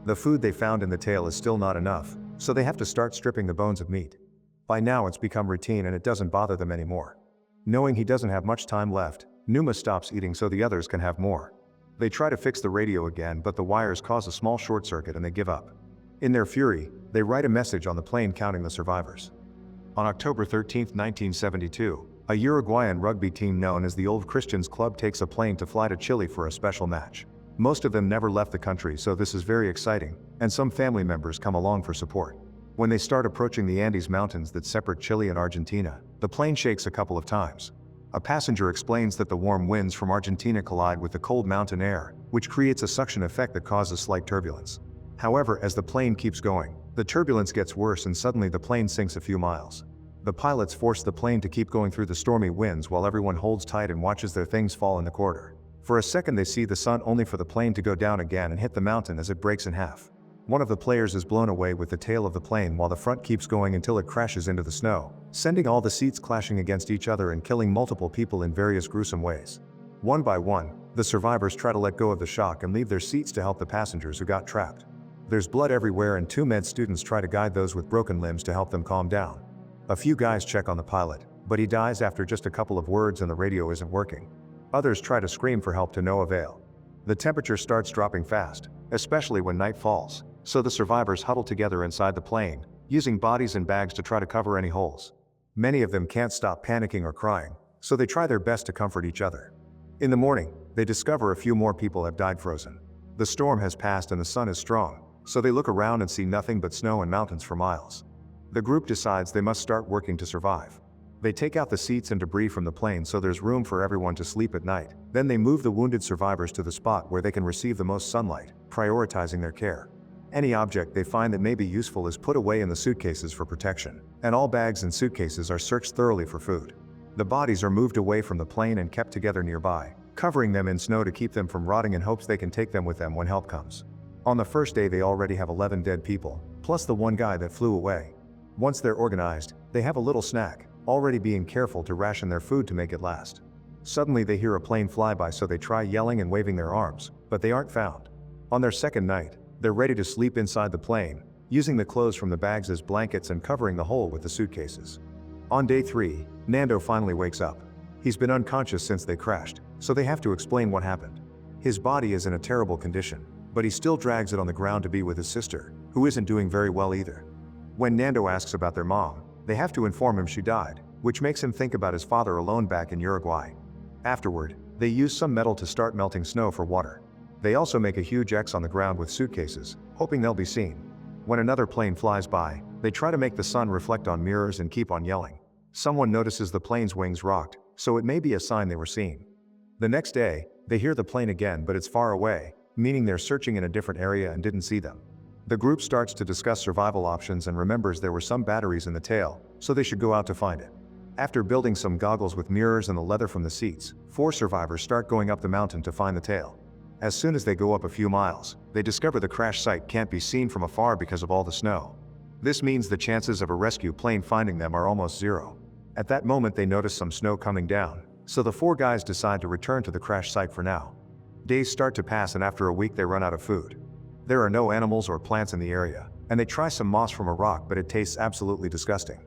The food they found in the tail is still not enough, so they have to start stripping the bones of meat. By now it's become routine and it doesn't bother them anymore. Knowing he doesn't have much time left, Numa stops eating so the others can have more. They try to fix the radio again, but the wires cause a small short circuit and they give up. In their fury, they write a message on the plane counting the survivors. On October 13, 1972, a Uruguayan rugby team known as the Old Christians Club takes a plane to fly to Chile for a special match. Most of them never left the country, so this is very exciting, and some family members come along for support. When they start approaching the Andes Mountains that separate Chile and Argentina, the plane shakes a couple of times. A passenger explains that the warm winds from Argentina collide with the cold mountain air, which creates a suction effect that causes slight turbulence. However, as the plane keeps going, the turbulence gets worse and suddenly the plane sinks a few miles. The pilots force the plane to keep going through the stormy winds while everyone holds tight and watches their things fall in the corridor. For a second they see the sun only for the plane to go down again and hit the mountain as it breaks in half. One of the players is blown away with the tail of the plane while the front keeps going until it crashes into the snow, sending all the seats clashing against each other and killing multiple people in various gruesome ways. One by one, the survivors try to let go of the shock and leave their seats to help the passengers who got trapped. There's blood everywhere and two med students try to guide those with broken limbs to help them calm down. A few guys check on the pilot, but he dies after just a couple of words and the radio isn't working. Others try to scream for help to no avail. The temperature starts dropping fast, especially when night falls, so the survivors huddle together inside the plane, using bodies and bags to try to cover any holes. Many of them can't stop panicking or crying, so they try their best to comfort each other. In the morning, they discover a few more people have died frozen. The storm has passed and the sun is strong, so they look around and see nothing but snow and mountains for miles. The group decides they must start working to survive. They take out the seats and debris from the plane so there's room for everyone to sleep at night. Then they move the wounded survivors to the spot where they can receive the most sunlight, prioritizing their care. Any object they find that may be useful is put away in the suitcases for protection, and all bags and suitcases are searched thoroughly for food. The bodies are moved away from the plane and kept together nearby, covering them in snow to keep them from rotting in hopes they can take them with them when help comes. On the first day they already have 11 dead people, plus the one guy that flew away. Once they're organized, they have a little snack, already being careful to ration their food to make it last. Suddenly they hear a plane fly by, so they try yelling and waving their arms, but they aren't found. On their second night, they're ready to sleep inside the plane, using the clothes from the bags as blankets and covering the hole with the suitcases. On day 3, Nando finally wakes up. He's been unconscious since they crashed, so they have to explain what happened. His body is in a terrible condition, but he still drags it on the ground to be with his sister, who isn't doing very well either. When Nando asks about their mom, they have to inform him she died, which makes him think about his father alone back in Uruguay. Afterward, they use some metal to start melting snow for water. They also make a huge X on the ground with suitcases, hoping they'll be seen. When another plane flies by, they try to make the sun reflect on mirrors and keep on yelling. Someone notices the plane's wings rocked, so it may be a sign they were seen. The next day, they hear the plane again, but it's far away, meaning they're searching in a different area and didn't see them. The group starts to discuss survival options and remembers there were some batteries in the tail, so they should go out to find it. After building some goggles with mirrors and the leather from the seats, 4 survivors start going up the mountain to find the tail. As soon as they go up a few miles, they discover the crash site can't be seen from afar because of all the snow. This means the chances of a rescue plane finding them are almost zero. At that moment they notice some snow coming down, so the 4 guys decide to return to the crash site for now. Days start to pass and after a week they run out of food. There are no animals or plants in the area, and they try some moss from a rock, but it tastes absolutely disgusting.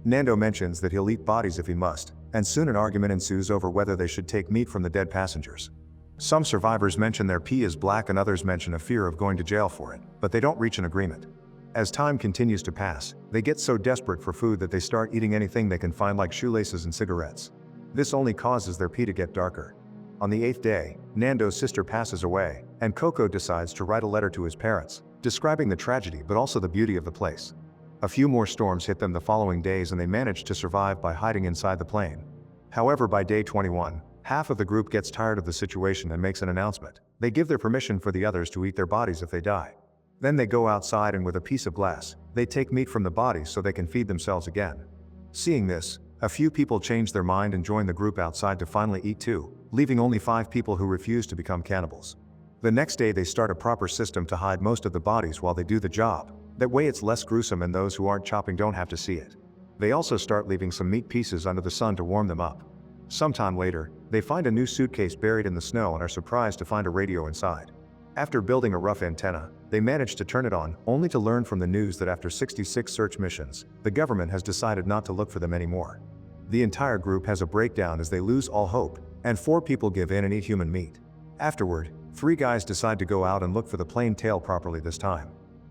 Nando mentions that he'll eat bodies if he must, and soon an argument ensues over whether they should take meat from the dead passengers. Some survivors mention their pee is black and others mention a fear of going to jail for it, but they don't reach an agreement. As time continues to pass, they get so desperate for food that they start eating anything they can find, like shoelaces and cigarettes. This only causes their pee to get darker. On the 8th day, Nando's sister passes away, and Coco decides to write a letter to his parents, describing the tragedy but also the beauty of the place. A few more storms hit them the following days and they manage to survive by hiding inside the plane. However, by day 21, half of the group gets tired of the situation and makes an announcement. They give their permission for the others to eat their bodies if they die. Then they go outside and with a piece of glass, they take meat from the bodies so they can feed themselves again. Seeing this, a few people change their mind and join the group outside to finally eat too, leaving only 5 people who refuse to become cannibals. The next day they start a proper system to hide most of the bodies while they do the job. That way it's less gruesome and those who aren't chopping don't have to see it. They also start leaving some meat pieces under the sun to warm them up. Sometime later, they find a new suitcase buried in the snow and are surprised to find a radio inside. After building a rough antenna, They manage to turn it on, only to learn from the news that after 66 search missions, the government has decided not to look for them anymore. The entire group has a breakdown as they lose all hope, and 4 people give in and eat human meat. Afterward, 3 guys decide to go out and look for the plane tail properly this time.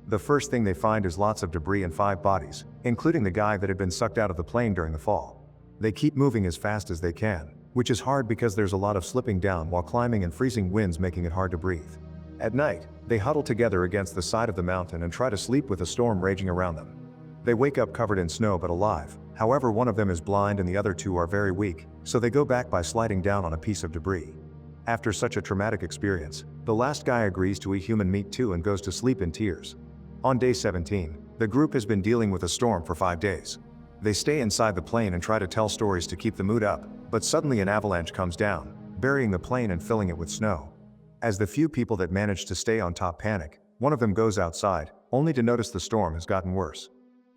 The first thing they find is lots of debris and 5 bodies, including the guy that had been sucked out of the plane during the fall. They keep moving as fast as they can, which is hard because there's a lot of slipping down while climbing and freezing winds making it hard to breathe. At night, they huddle together against the side of the mountain and try to sleep with a storm raging around them. They wake up covered in snow but alive, however one of them is blind and the other 2 are very weak, so they go back by sliding down on a piece of debris. After such a traumatic experience, the last guy agrees to eat human meat too and goes to sleep in tears. On day 17, the group has been dealing with a storm for 5 days. They stay inside the plane and try to tell stories to keep the mood up, but suddenly an avalanche comes down, burying the plane and filling it with snow. As the few people that manage to stay on top panic, one of them goes outside, only to notice the storm has gotten worse.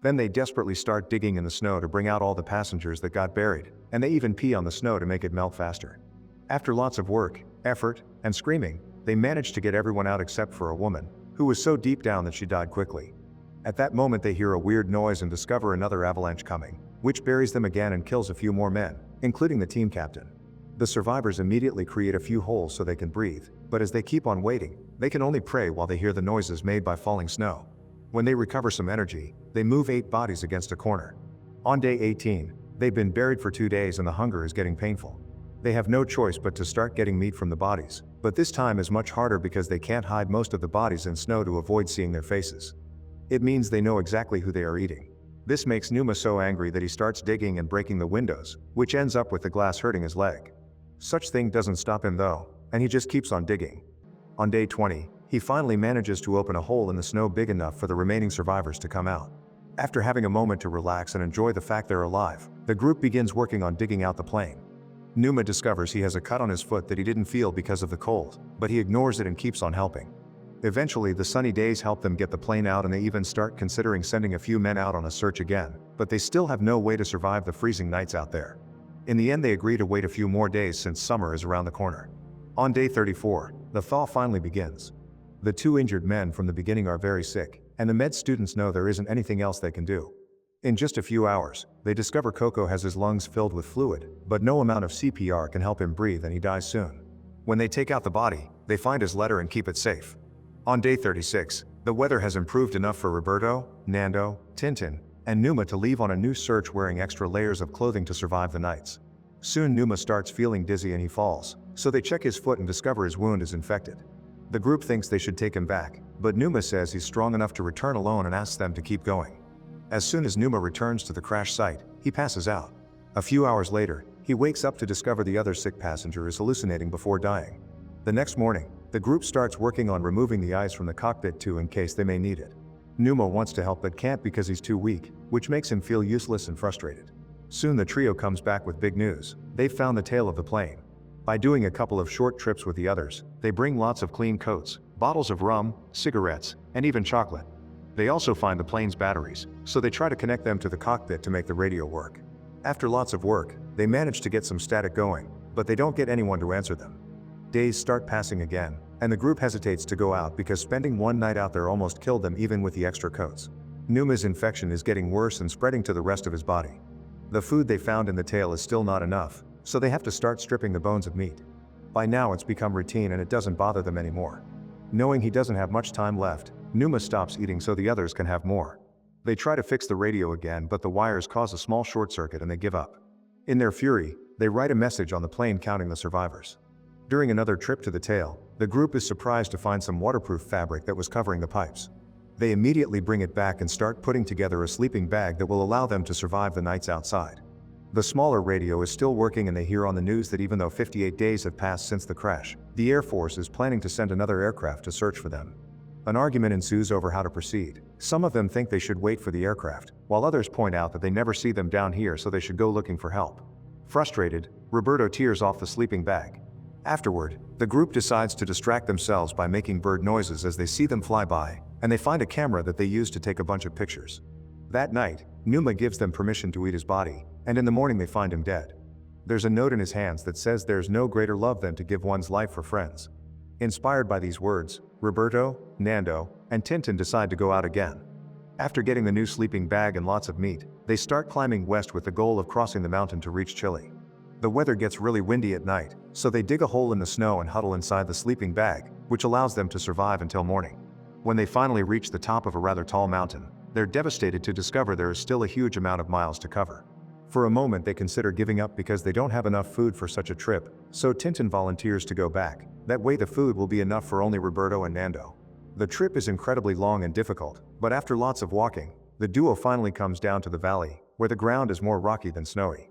Then they desperately start digging in the snow to bring out all the passengers that got buried, and they even pee on the snow to make it melt faster. After lots of work, effort, and screaming, they manage to get everyone out except for a woman, who was so deep down that she died quickly. At that moment they hear a weird noise and discover another avalanche coming, which buries them again and kills a few more men, including the team captain. The survivors immediately create a few holes so they can breathe, but as they keep on waiting, they can only pray while they hear the noises made by falling snow. When they recover some energy, they move 8 bodies against a corner. On day 18, they've been buried for 2 days and the hunger is getting painful. They have no choice but to start getting meat from the bodies, but this time is much harder because they can't hide most of the bodies in snow to avoid seeing their faces. It means they know exactly who they are eating. This makes Numa so angry that he starts digging and breaking the windows, which ends up with the glass hurting his leg. Such thing doesn't stop him though, and he just keeps on digging. On day 20, he finally manages to open a hole in the snow big enough for the remaining survivors to come out. After having a moment to relax and enjoy the fact they're alive, the group begins working on digging out the plane. Numa discovers he has a cut on his foot that he didn't feel because of the cold, but he ignores it and keeps on helping. Eventually, the sunny days help them get the plane out and they even start considering sending a few men out on a search again, but they still have no way to survive the freezing nights out there. In the end, they agree to wait a few more days since summer is around the corner. On day 34, the thaw finally begins. The 2 injured men from the beginning are very sick, and the med students know there isn't anything else they can do. In just a few hours, they discover Coco has his lungs filled with fluid, but no amount of CPR can help him breathe and he dies soon. When they take out the body, they find his letter and keep it safe. On day 36, the weather has improved enough for Roberto, Nando, Tintin, and Numa to leave on a new search wearing extra layers of clothing to survive the nights. Soon Numa starts feeling dizzy and he falls, so they check his foot and discover his wound is infected. The group thinks they should take him back, but Numa says he's strong enough to return alone and asks them to keep going. As soon as Numa returns to the crash site, he passes out. A few hours later, he wakes up to discover the other sick passenger is hallucinating before dying. The next morning, the group starts working on removing the ice from the cockpit too in case they may need it. Numa wants to help but can't because he's too weak, which makes him feel useless and frustrated. Soon the trio comes back with big news. They've found the tail of the plane. By doing a couple of short trips with the others, they bring lots of clean coats, bottles of rum, cigarettes, and even chocolate. They also find the plane's batteries, so they try to connect them to the cockpit to make the radio work. After lots of work, they manage to get some static going, but they don't get anyone to answer them. Days start passing again, and the group hesitates to go out because spending one night out there almost killed them even with the extra coats. Numa's infection is getting worse and spreading to the rest of his body. The food they found in the tail is still not enough, so they have to start stripping the bones of meat. By now it's become routine and it doesn't bother them anymore. Knowing he doesn't have much time left, Numa stops eating so the others can have more. They try to fix the radio again, but the wires cause a small short circuit and they give up. In their fury, they write a message on the plane counting the survivors. During another trip to the tail, the group is surprised to find some waterproof fabric that was covering the pipes. They immediately bring it back and start putting together a sleeping bag that will allow them to survive the nights outside. The smaller radio is still working and they hear on the news that even though 58 days have passed since the crash, the Air Force is planning to send another aircraft to search for them. An argument ensues over how to proceed. Some of them think they should wait for the aircraft, while others point out that they never see them down here so they should go looking for help. Frustrated, Roberto tears off the sleeping bag. Afterward, the group decides to distract themselves by making bird noises as they see them fly by, and they find a camera that they use to take a bunch of pictures. That night, Numa gives them permission to eat his body, and in the morning they find him dead. There's a note in his hands that says there's no greater love than to give one's life for friends. Inspired by these words, Roberto, Nando, and Tintin decide to go out again. After getting the new sleeping bag and lots of meat, they start climbing west with the goal of crossing the mountain to reach Chile. The weather gets really windy at night, so they dig a hole in the snow and huddle inside the sleeping bag, which allows them to survive until morning. When they finally reach the top of a rather tall mountain, they're devastated to discover there is still a huge amount of miles to cover. For a moment they consider giving up because they don't have enough food for such a trip, so Tintin volunteers to go back. That way the food will be enough for only Roberto and Nando. The trip is incredibly long and difficult, but after lots of walking, the duo finally comes down to the valley, where the ground is more rocky than snowy.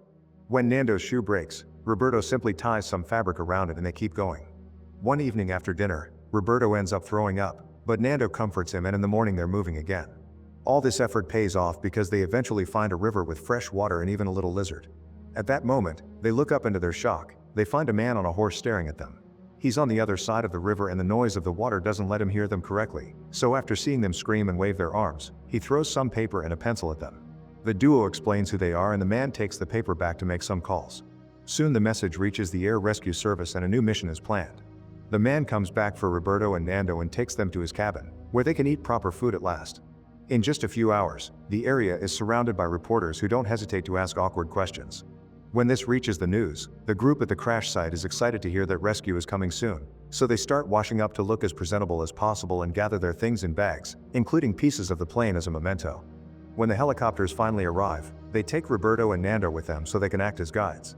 When Nando's shoe breaks, Roberto simply ties some fabric around it and they keep going. One evening after dinner, Roberto ends up throwing up, but Nando comforts him and in the morning they're moving again. All this effort pays off because they eventually find a river with fresh water and even a little lizard. At that moment, they look up into their shock. They find a man on a horse staring at them. He's on the other side of the river and the noise of the water doesn't let him hear them correctly, so after seeing them scream and wave their arms, he throws some paper and a pencil at them. The duo explains who they are and the man takes the paper back to make some calls. Soon the message reaches the air rescue service and a new mission is planned. The man comes back for Roberto and Nando and takes them to his cabin, where they can eat proper food at last. In just a few hours, the area is surrounded by reporters who don't hesitate to ask awkward questions. When this reaches the news, the group at the crash site is excited to hear that rescue is coming soon, so they start washing up to look as presentable as possible and gather their things in bags, including pieces of the plane as a memento. When the helicopters finally arrive, they take Roberto and Nando with them so they can act as guides.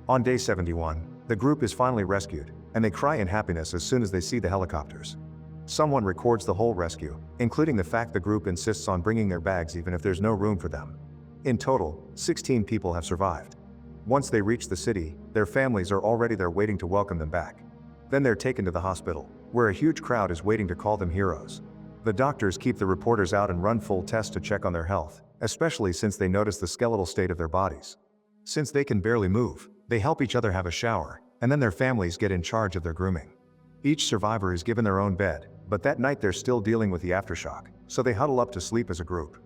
On day 71, the group is finally rescued, and they cry in happiness as soon as they see the helicopters. Someone records the whole rescue, including the fact the group insists on bringing their bags even if there's no room for them. In total, 16 people have survived. Once they reach the city, their families are already there waiting to welcome them back. Then they're taken to the hospital, where a huge crowd is waiting to call them heroes. The doctors keep the reporters out and run full tests to check on their health, especially since they notice the skeletal state of their bodies. Since they can barely move, they help each other have a shower, and then their families get in charge of their grooming. Each survivor is given their own bed, but that night they're still dealing with the aftershock, so they huddle up to sleep as a group.